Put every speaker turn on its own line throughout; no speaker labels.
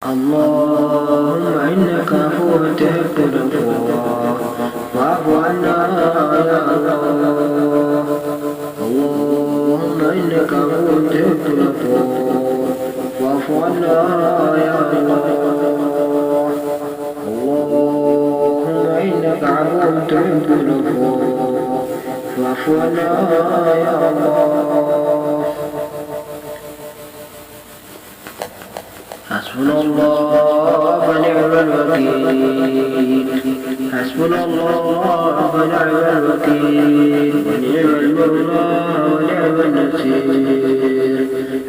اللهم إنك عفو تحب العفو فاعف عنا يا الله. اللهم إنك عفو تحب العفو فاعف عنا يا الله. اللهم إنك عفو تحب العفو فاعف عنا يا الله. حسبنا الله ونعم الوكيل. حسبنا الله ونعم الوكيل ونعم المولى ونعم النصير.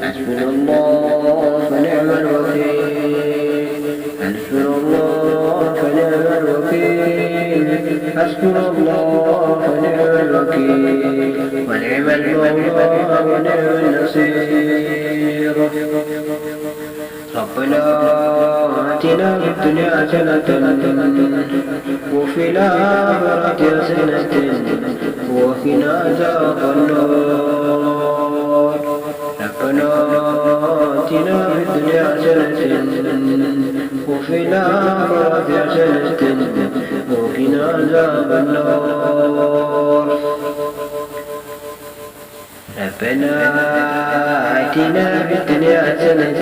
حسبنا الله ونعم الوكيل. حسبنا الله ونعم الوكيل. حسبنا الله ونعم الوكيل ونعم المولى ونعم النصير. ربنا آتنا في الدنيا حسنة وفي الآخرة حسنة وقنا عذاب النار. ربنا آتنا في الدنيا حسنة وفي الآخرة حسنة وقنا عذاب النار. ربنا آتنا في الدنيا حسنة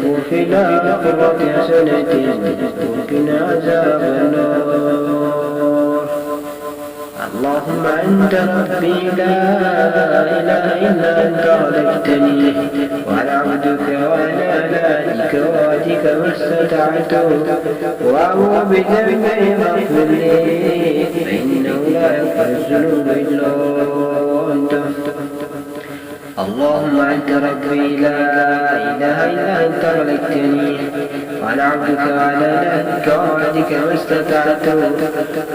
وفي الآخرة حسنة وقنا عذاب النار. اللهم أنت ربي لا إله إلا أنت خلقتني وأنا عبدك وأنا على ذكرك ما استطعت وأعوذ بذنبي فاغفر لي فإنه لا يغفر الذنوب إلا أنت. اللهم أنت ربي لا إله إلا أنت خلقتني وأنا عبدك وأنا على وعدك ما استطعت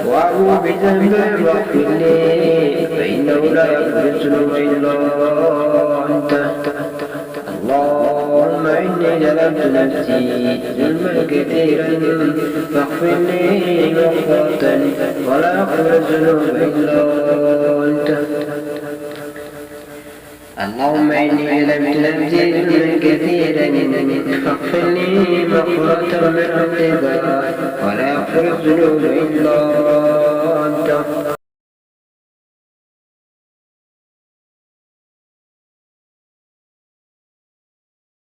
وأعوذ بذنبي فاغفر لي فإنه لا يغفر الذنوب إلا أنت. اللهم إني ظلمت نفسي ظلما كثيرا فاغفر لي مغفرة ولا يغفر الذنوب إلا أنت. اللهم إني ظلمت نفسي ظلما كثيرا فاغفر لي مغفرة من عندك ولا يغفر الذنوب إلا أنت.